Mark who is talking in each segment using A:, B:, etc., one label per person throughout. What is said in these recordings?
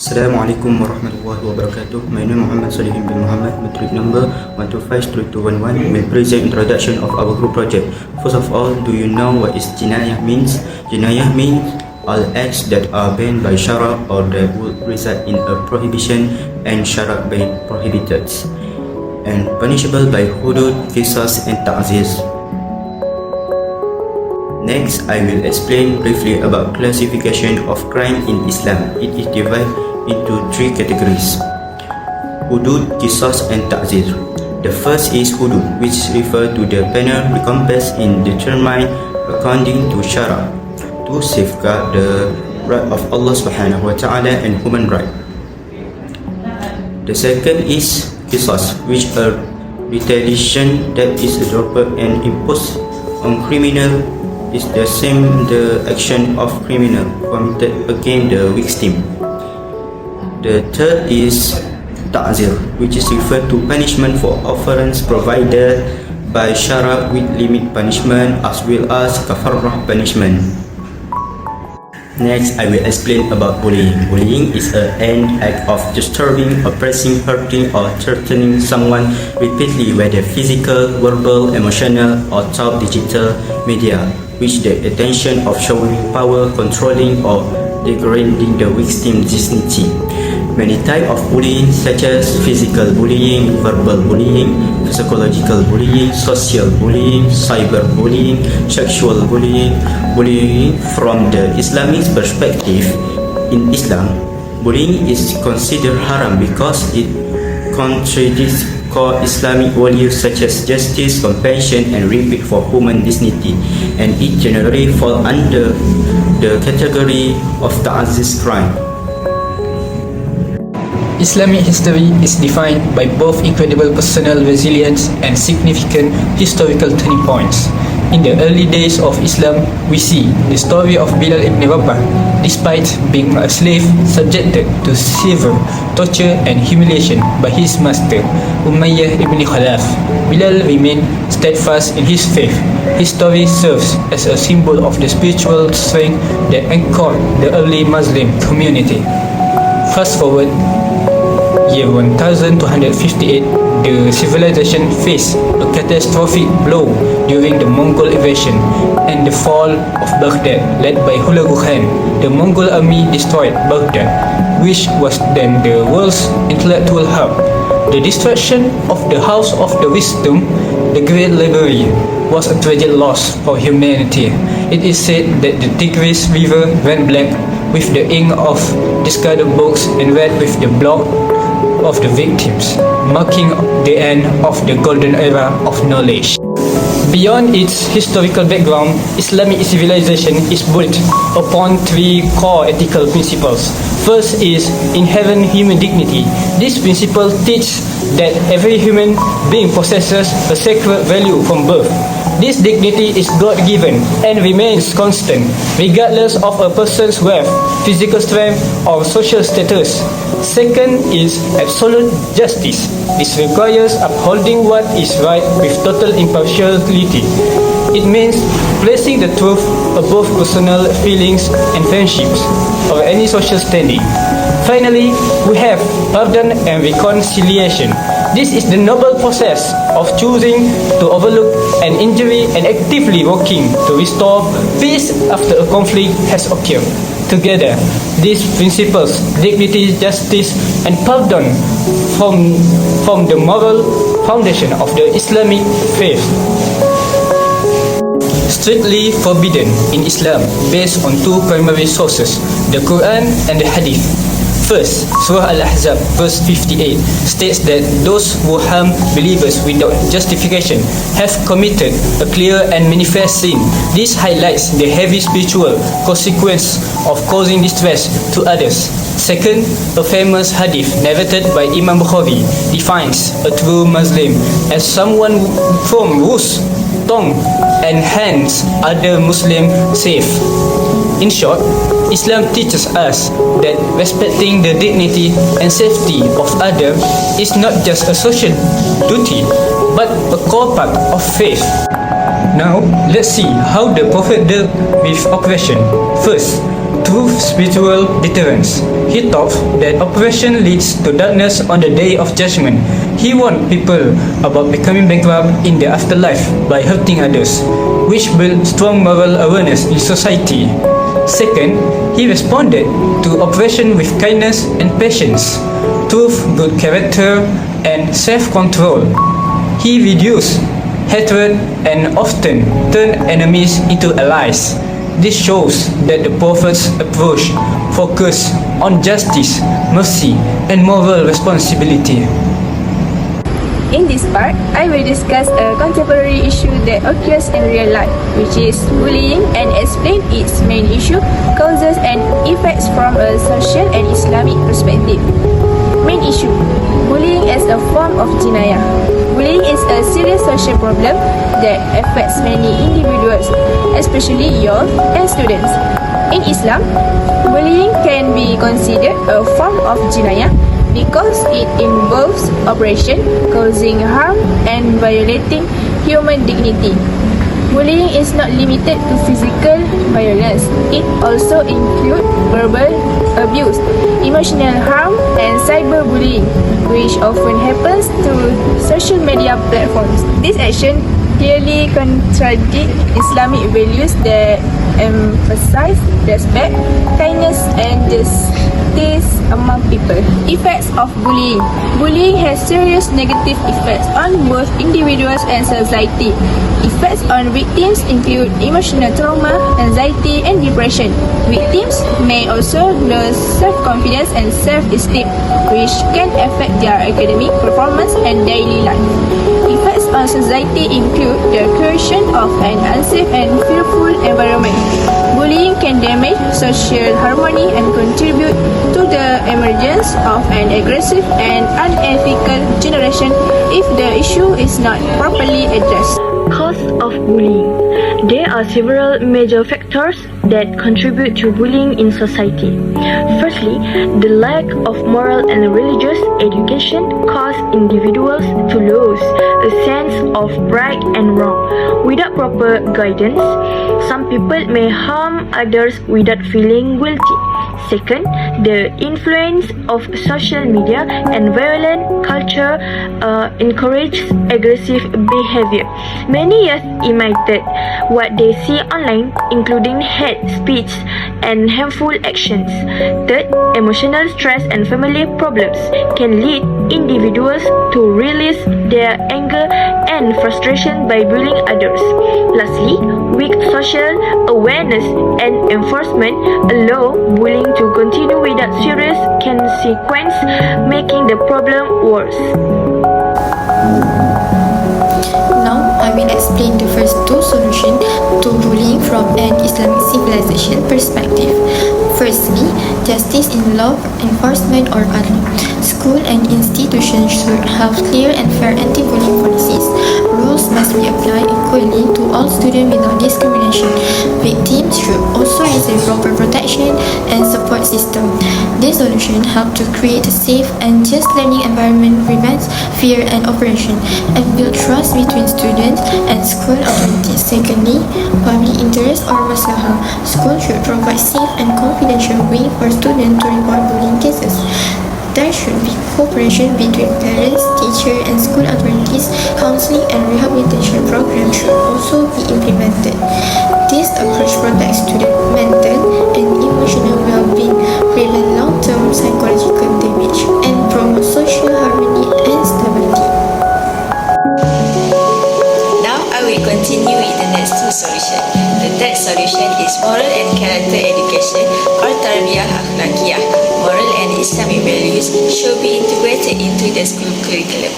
A: Assalamualaikum warahmatullahi wabarakatuh. My name is Muhammad Salihin bin Muhammad, matric number 1253211. My present introduction of our group project. First of all, do you know what is JINAAYAH means? JINAAYAH means all acts that are banned by Shara or that would result in a prohibition and Shara by prohibited and punishable by hudud, qisas and ta'ziz. Next, I will explain briefly about classification of crime in Islam. It is divided into three categories: hudud, qisas and ta'zir. The first is hudud, which refer to the penal recompense determined according to Shara to safeguard the right of Allah subhanahu wa ta'ala and human right. The second is qisas, which are retaliation that is adopted and imposed on criminal is the same the action of criminal committed against the victim. The third is ta'zir, which is referred to punishment for offense provided by Shara with limit punishment as well as kafarrah punishment. Next, I will explain about bullying. Bullying is an act of disturbing, oppressing, hurting or threatening someone repeatedly, whether physical, verbal, emotional or through digital media, which the intention of showing power, controlling or degrading the victim's dignity. Many types of bullying such as physical bullying, verbal bullying, psychological bullying, social bullying, cyber bullying, sexual bullying. Bullying from the Islamic perspective, in Islam, bullying is considered haram because it contradicts core Islamic values such as justice, compassion and respect for human dignity, and it generally falls under the category of ta'aziz crime.
B: Islamic history is defined by both incredible personal resilience and significant historical turning points. In the early days of Islam, we see the story of Bilal ibn Rabah. Despite being a slave subjected to severe torture and humiliation by his master, Umayyah ibn Khalaf, Bilal remained steadfast in his faith. His story serves as a symbol of the spiritual strength that anchored the early Muslim community. Fast forward, year 1258, the civilization faced a catastrophic blow during the Mongol invasion and the fall of Baghdad led by Hulagu Khan. The Mongol army destroyed Baghdad, which was then the world's intellectual hub. The destruction of the House of the Wisdom, the Great Library, was a tragic loss for humanity. It is said that the Tigris River ran black with the ink of discarded books and red with the blood of the victims, marking the end of the golden era of knowledge. Beyond its historical background, Islamic civilization is built upon three core ethical principles. First is inherent human dignity. This principle teaches that every human being possesses a sacred value from birth. This dignity is God-given and remains constant, regardless of a person's wealth, physical strength, or social status. Second is absolute justice. This requires upholding what is right with total impartiality. It means placing the truth above personal feelings and friendships or any social standing. Finally, we have pardon and reconciliation. This is the noble process of choosing to overlook an injury and actively working to restore peace after a conflict has occurred. Together, these principles, dignity, justice, and pardon, form the moral foundation of the Islamic faith. Strictly forbidden in Islam based on two primary sources, the Quran and the Hadith. First, Surah Al-Ahzab verse 58 states that those who harm believers without justification have committed a clear and manifest sin. This highlights the heavy spiritual consequence of causing distress to others. Second, a famous hadith narrated by Imam Bukhari defines a true Muslim as someone from whose tongue and hands other Muslims safe. In short, Islam teaches us that respecting the dignity and safety of others is not just a social duty, but a core part of faith. Now, let's see how the Prophet dealt with oppression. First, through spiritual deterrence. He taught that oppression leads to darkness on the day of judgment. He warned people about becoming bankrupt in the afterlife by hurting others, which built strong moral awareness in society. Second, he responded to oppression with kindness and patience, truth, good character, and self-control. He reduced hatred and often turned enemies into allies. This shows that the Prophet's approach focused on justice, mercy, and moral responsibility.
C: In this part, I will discuss a contemporary issue that occurs in real life, which is bullying, and explain its main issue, causes, and effects from a social and Islamic perspective. Main issue: bullying as a form of jinayah. Bullying is a serious social problem that affects many individuals, especially youth and students. In Islam, bullying can be considered a form of jinayah because it involves oppression, causing harm, and violating human dignity. Bullying is not limited to physical violence. It also includes verbal abuse, emotional harm, and cyberbullying, which often happens through social media platforms. This action clearly contradicts Islamic values that emphasize respect, kindness, and justice among people. Effects of bullying. Bullying has serious negative effects on both individuals and society. Effects on victims include emotional trauma, anxiety, and depression. Victims may also lose self-confidence and self-esteem, which can affect their academic performance and daily life. Effects on society include the creation of an unsafe and fearful environment. Bullying can damage social harmony and contribute to the emergence of an aggressive and unethical generation if the issue is not properly addressed.
D: Cause of bullying. There are several major factors that contribute to bullying in society. Firstly, the lack of moral and religious education causes individuals to lose a sense of right and wrong. Without proper guidance, some people may harm others without feeling guilty. Second, the influence of social media and violent culture encourages aggressive behavior. Many youth imitate what they see online, including hate speech and harmful actions. Third, emotional stress and family problems can lead individuals to release their anger and frustration by bullying others. Lastly, weak social awareness and enforcement allow bullying to continue without serious consequence, making the problem worse.
E: Now, I will explain the first two solutions to bullying from an Islamic civilization perspective. Firstly, justice in law enforcement or adl. School and institutions should have clear and fair anti-bullying policies. Rules must be applied equally to all students without discrimination. Victims should also receive proper protection and support system. This solution helps to create a safe and just learning environment, prevents fear and oppression, and build trust between students and school authorities. Secondly, public interest or maslahah. School should provide safe and confidential way for students to report bullying cases. There should be cooperation between parents, teachers, and school authorities. Counseling and rehabilitation programs should also be implemented. This approach protects student mental and emotional well-being, prevent long-term psychological damage, and promote social harmony and stability.
F: Now I will continue with the next two solutions. The third solution is moral and character education or tarbiyah akhlaqiyah. Moral and Islamic values should be integrated into the school curriculum.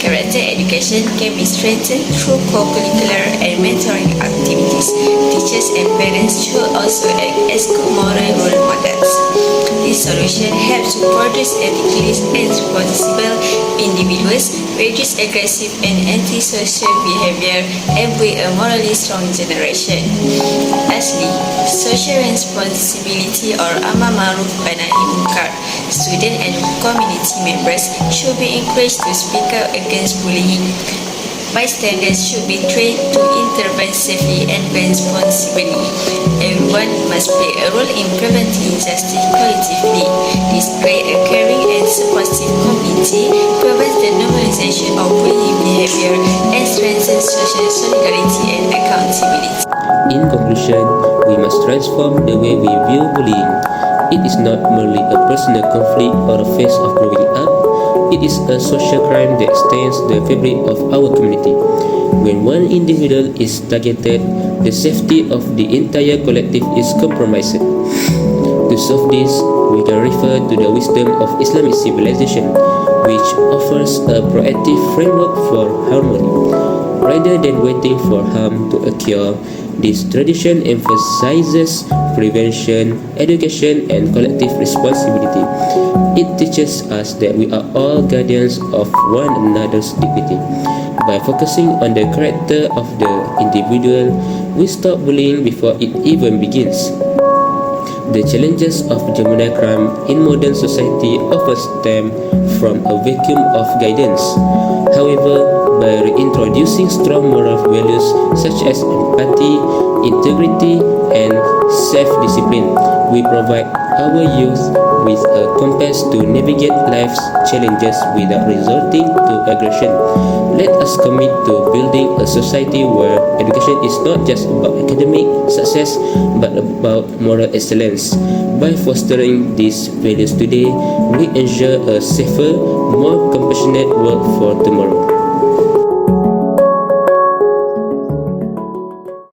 F: Character education can be strengthened through co-curricular and mentoring activities. Teachers and parents should also act as good moral role models. This solution helps to produce ethically and responsible individuals, reduce aggressive and antisocial behavior, and build a morally strong generation. Lastly, social responsibility or amar ma'ruf wa nahi munkar. Students and community members should be encouraged to speak out against bullying. Bystanders should be trained to intervene safely and responsibly. Everyone must play a role in preventing injustice collectively. This creates a caring and supportive community, prevents the normalization of bullying behavior, and strengthens social solidarity and accountability.
G: In conclusion, we must transform the way we view bullying. It is not merely a personal conflict or a phase of growing up. It is a social crime that stains the fabric of our community. When one individual is targeted, the safety of the entire collective is compromised. To solve this, we can refer to the wisdom of Islamic civilization, which offers a proactive framework for harmony. Rather than waiting for harm to occur, this tradition emphasizes prevention, education, and collective responsibility. It teaches us that we are all guardians of one another's dignity. By focusing on the character of the individual, we stop bullying before it even begins. The challenges of juvenile crime in modern society often stem from a vacuum of guidance. However, by reintroducing strong moral values such as empathy, integrity, and self-discipline, we provide our youth with a compass to navigate life's challenges without resorting to aggression. Let us commit to building a society where education is not just about academic success but about moral excellence. By fostering these values today, we ensure a safer, more compassionate world for tomorrow.